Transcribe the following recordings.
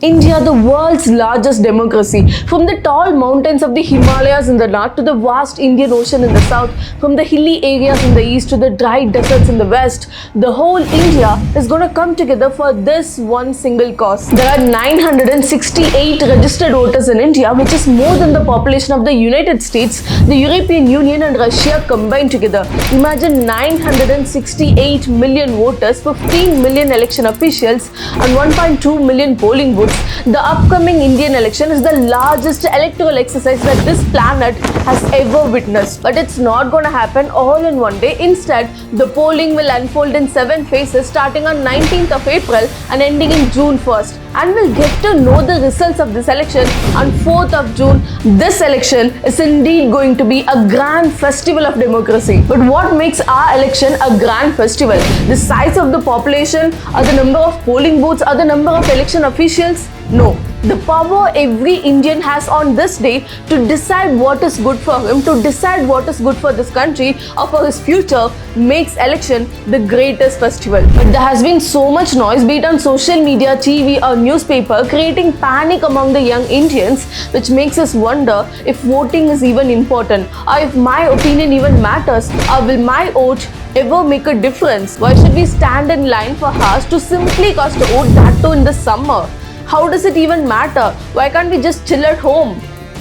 India, the world's largest democracy. From the tall mountains of the Himalayas in the north to the vast Indian Ocean in the south, from the hilly areas in the east to the dry deserts in the west, the whole India is going to come together for this one single cause. There are 968 registered voters in India, which is more than the population of the United States, the European Union and Russia combined together. Imagine 968 million voters, 15 million election officials and 1.2 million polling booths. The upcoming Indian election is the largest electoral exercise that this planet has ever witnessed. But it's not going to happen all in one day. Instead, the polling will unfold in 7 phases starting on 19th of April and ending in June 1st. And we'll get to know the results of this election on 4th of June. This election is indeed going to be a grand festival of democracy. But what makes our election a grand festival? The size of the population, or the number of polling booths, or the number of election officials? No. The power every Indian has on this day to decide what is good for him, to decide what is good for this country or for his future, makes election the greatest festival. But there has been so much noise, be it on social media, TV or newspaper, creating panic among the young Indians, which makes us wonder if voting is even important, or if my opinion even matters, or will my vote ever make a difference? Why should we stand in line for hours to simply cast a vote, that too in the summer? How does it even matter? Why can't we just chill at home?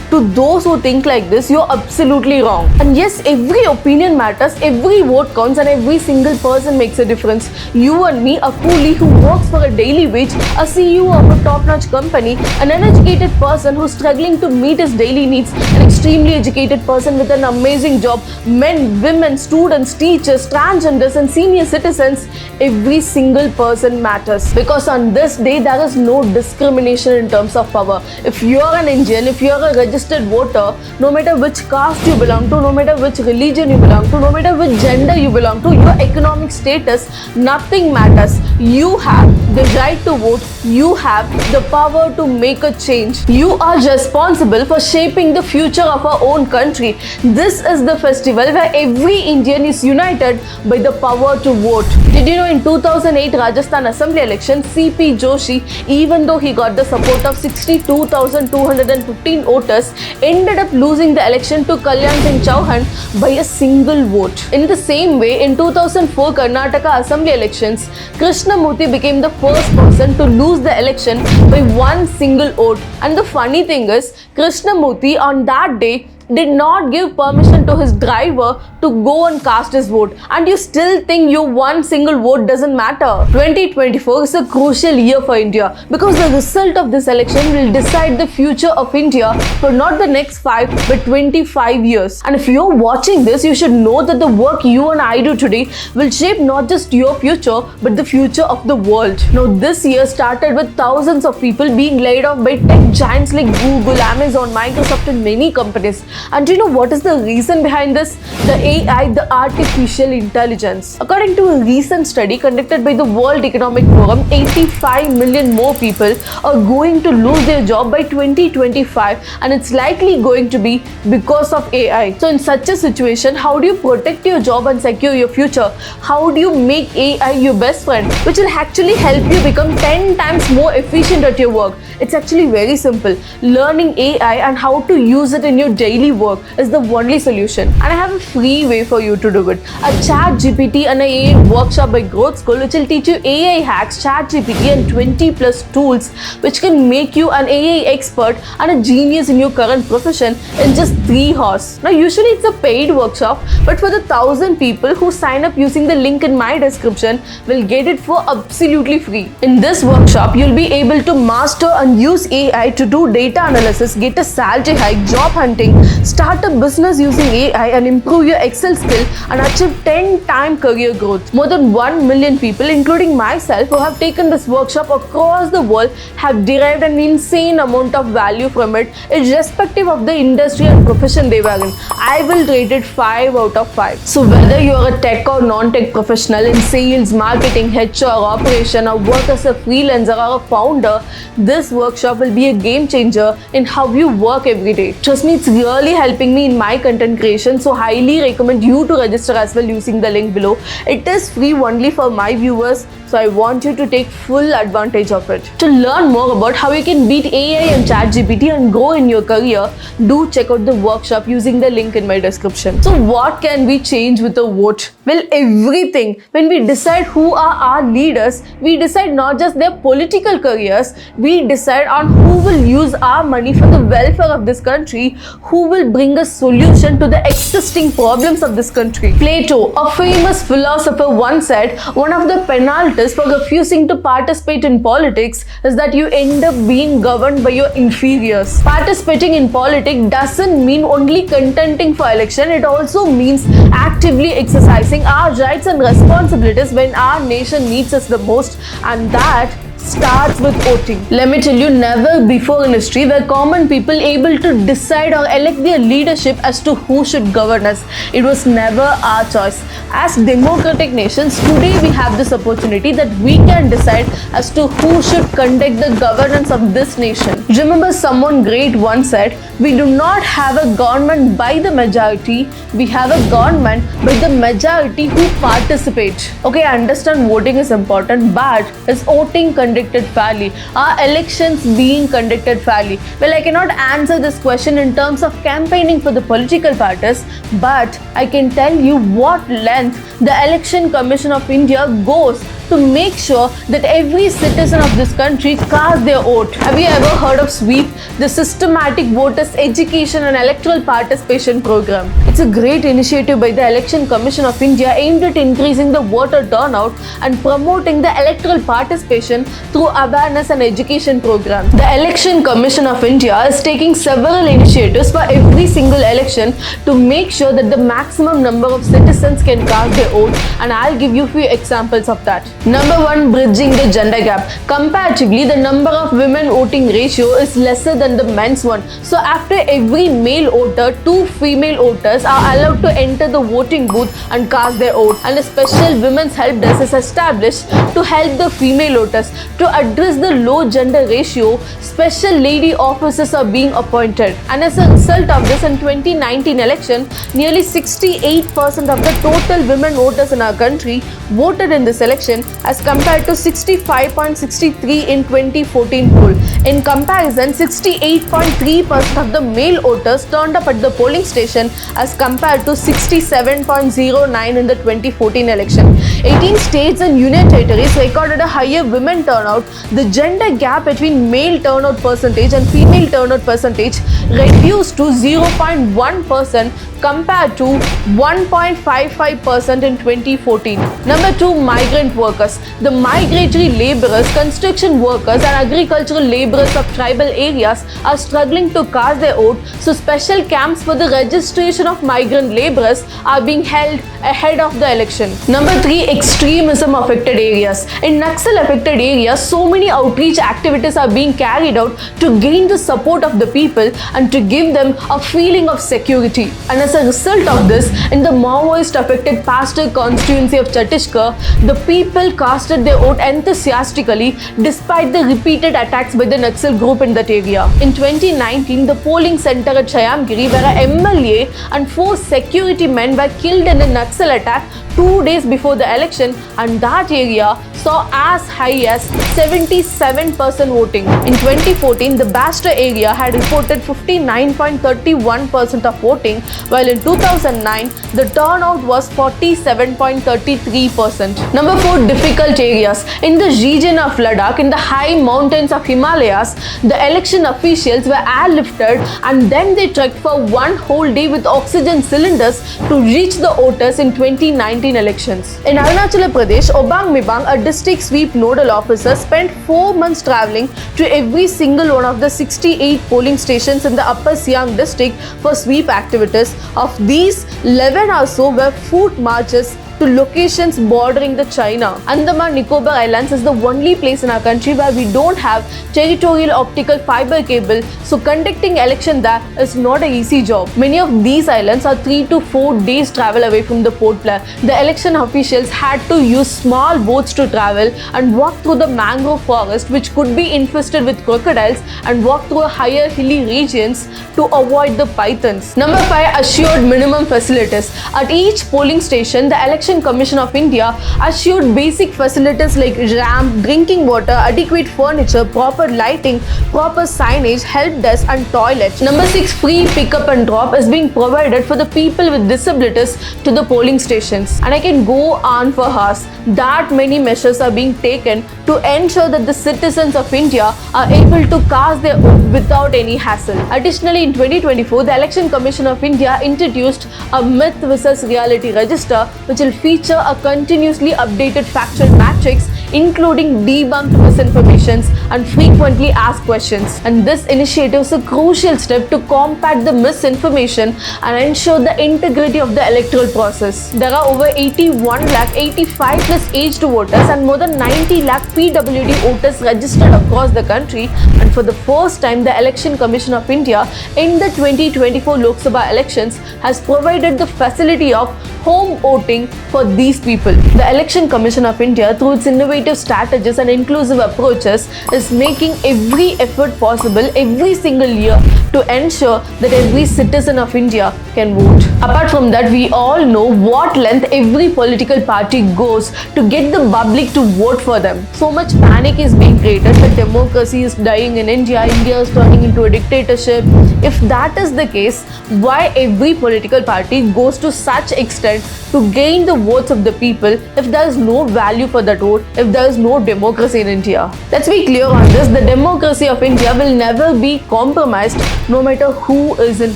To those who think like this, you're absolutely wrong. And yes, every opinion matters, every vote counts and every single person makes a difference. You and me, a coolie who works for a daily wage, a CEO of a top-notch company, an uneducated person who's struggling to meet his daily needs, an extremely educated person with an amazing job, men, women, students, teachers, transgenders and senior citizens, every single person matters. Because on this day, there is no discrimination in terms of power. If you're an Indian, if you're a registered voter, no matter which caste you belong to, no matter which religion you belong to, no matter which gender you belong to, your economic status, nothing matters. You have the right to vote. You have the power to make a change. You are responsible for shaping the future of our own country. This is the festival where every Indian is united by the power to vote. Did you know in 2008 Rajasthan Assembly election, C.P. Joshi, even though he got the support of 62,215 voters, ended up losing the election to Kalyan Singh Chauhan by a single vote. In the same way, in 2004 Karnataka Assembly elections, Krishnamurthy became the first person to lose the election by one single vote. And the funny thing is, Krishnamurthy on that day did not give permission to his driver to go and cast his vote. And you still think your one single vote doesn't matter? 2024 is a crucial year for India because the result of this election will decide the future of India for not the next 5 but 25 years. And if you're watching this, you should know that the work you and I do today will shape not just your future but the future of the world. Now this year started with thousands of people being laid off by tech giants like Google, Amazon, Microsoft and many companies. And do you know what is the reason behind this? The AI, the artificial intelligence. According to a recent study conducted by the World Economic Forum, 85 million more people are going to lose their job by 2025, and it's likely going to be because of AI. So in such a situation, how do you protect your job and secure your future? How do you make AI your best friend, which will actually help you become 10 times more efficient at your work? It's actually very simple. Learning AI and how to use it in your daily work is the only solution, and I have a free way for you to do it. A ChatGPT and an AI workshop by Growth School, which will teach you AI hacks, ChatGPT and 20 plus tools which can make you an AI expert and a genius in your current profession in just 3 hours. Now usually it's a paid workshop, but for the 1,000 people who sign up using the link in my description, will get it for absolutely free. In this workshop, you'll be able to master and use AI to do data analysis, get a salary hike, job hunting, start a business using AI and improve your Excel skill and achieve 10-time career growth. More than 1 million people, including myself, who have taken this workshop across the world have derived an insane amount of value from it, irrespective of the industry and profession they were in. I will rate it 5 out of 5. So whether you're a tech or non-tech professional in sales, marketing, HR, operation, or work as a freelancer or a founder, this workshop will be a game changer in how you work every day. Trust me, it's really really helping me in my content creation, so highly recommend you to register as well using the link below. It is free only for my viewers, so I want you to take full advantage of it. To learn more about how you can beat AI and ChatGPT and grow in your career, do check out the workshop using the link in my description. So what can we change with a vote? Well, everything. When we decide who are our leaders, we decide not just their political careers, we decide on who will use our money for the welfare of this country, who will bring a solution to the existing problems of this country. Plato, a famous philosopher, once said, one of the penalties for refusing to participate in politics is that you end up being governed by your inferiors. Participating in politics doesn't mean only contending for election, it also means actively exercising our rights and responsibilities when our nation needs us the most, and that starts with voting. Let me tell you, never before in history were common people able to decide or elect their leadership as to who should govern us. It was never our choice. As democratic nations, today we have this opportunity that we can decide as to who should conduct the governance of this nation. Remember, someone great once said, we do not have a government by the majority, we have a government by the majority who participate. Okay, I understand voting is important, but is voting conducted fairly? Are elections being conducted fairly? Well, I cannot answer this question in terms of campaigning for the political parties, but I can tell you what length the Election Commission of India goes to make sure that every citizen of this country casts their vote. Have you ever heard of SWEEP, the Systematic Voters Education and Electoral Participation Program? It's a great initiative by the Election Commission of India aimed at increasing the voter turnout and promoting the electoral participation through awareness and education programs. The Election Commission of India is taking several initiatives for every single election to make sure that the maximum number of citizens can cast their vote, and I'll give you a few examples of that. Number 1, bridging the gender gap. Comparatively, the number of women voting ratio is lesser than the men's one. So after every male voter, 2 female voters are allowed to enter the voting booth and cast their vote. And a special women's help desk is established to help the female voters. To address the low gender ratio, special lady officers are being appointed. And as a result of this, in 2019 election, nearly 68% of the total women voters in our country voted in this election, as compared to 65.63 in 2014 poll. In comparison, 68.3% of the male voters turned up at the polling station as compared to 67.09 in the 2014 election. 18 states and union territories recorded a higher women turnout. The gender gap between male turnout percentage and female turnout percentage reduced to 0.1% compared to 1.55% in 2014. Number 2, migrant workers. The migratory laborers, construction workers and agricultural laborers of tribal areas are struggling to cast their vote, so special camps for the registration of migrant laborers are being held ahead of the election. Number 3, extremism affected areas. In Naxal affected areas, so many outreach activities are being carried out to gain the support of the people and to give them a feeling of security. And as a result of this, in the Maoist affected pastor constituency of Chhattisgarh, the people casted their vote enthusiastically despite the repeated attacks by the Naxal group in that area. In 2019, the polling center at Chayamgiri, where a MLA and 4 security men were killed in a Naxal attack 2 days before the election, and that area saw as high as 77% voting. In 2014, the Bastra area had reported 59.31% of voting, while in 2009, the turnout was 47.33%. Number 4, difficult areas. In the region of Ladakh, in the high mountains of Himalayas, the election officials were airlifted and then they trekked for 1 whole day with oxygen cylinders to reach the voters in 2019 elections. In Arunachal Pradesh, Obang Mibang, a district sweep nodal officer, spent 4 months travelling to every single one of the 68 polling stations in the Upper Siang district for sweep activities. Of these, 11 or so were foot marches to locations bordering the China. Andaman Nicobar Islands is the only place in our country where we don't have territorial optical fiber cable, so conducting election there is not an easy job. Many of these islands are 3 to 4 days travel away from the Port Blair. The election officials had to use small boats to travel and walk through the mangrove forest, which could be infested with crocodiles, and walk through higher hilly regions to avoid the pythons. Number 5, assured minimum facilities. At each polling station, the Election Commission of India assured basic facilities like ramp, drinking water, adequate furniture, proper lighting, proper signage, help desk and toilet. Number 6, free pickup and drop is being provided for the people with disabilities to the polling stations. And I can go on for hours. That many measures are being taken to ensure that the citizens of India are able to cast their vote without any hassle. Additionally, in 2024, the Election Commission of India introduced a myth versus reality register, which will feature a continuously updated factual matrix including debunked misinformations and frequently asked questions. And this initiative is a crucial step to combat the misinformation and ensure the integrity of the electoral process. There are over 81 lakh 85 plus aged voters and more than 90 lakh PWD voters registered across the country, and for the first time the Election Commission of India in the 2024 Lok Sabha elections has provided the facility of home voting for these people. The Election Commission of India, through its innovative strategies and inclusive approaches, is making every effort possible every single year to ensure that every citizen of India can vote. Apart from that, we all know what length every political party goes to get the public to vote for them. So much panic is being created that democracy is dying in India, India is turning into a dictatorship. If that is the case, why every political party goes to such extent to gain the votes of the people if there is no value for that vote, if there is no democracy in India? Let's be clear on this, the democracy of India will never be compromised no matter who is in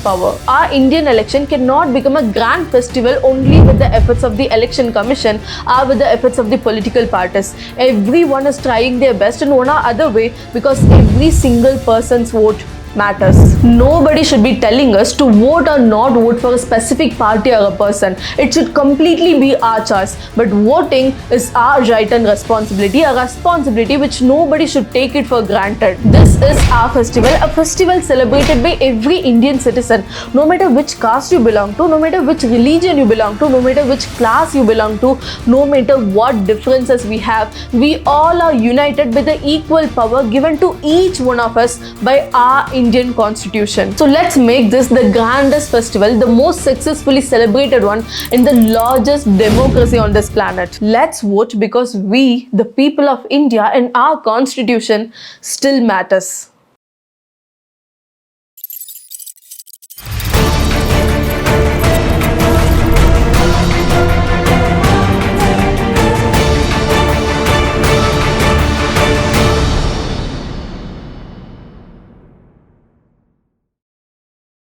power. Our Indian election cannot become a grand festival only with the efforts of the Election Commission or with the efforts of the political parties. Everyone is trying their best in one or other way because every single person's vote matters. Nobody should be telling us to vote or not vote for a specific party or a person. It should completely be our choice. But voting is our right and responsibility, a responsibility which nobody should take it for granted. This is our festival, a festival celebrated by every Indian citizen, no matter which caste you belong to, no matter which religion you belong to, no matter which class you belong to, no matter what differences we have, we all are united by the equal power given to each one of us by our Indian Constitution. So let's make this the grandest festival, the most successfully celebrated one in the largest democracy on this planet. Let's vote because we, the people of India, and our Constitution still matters.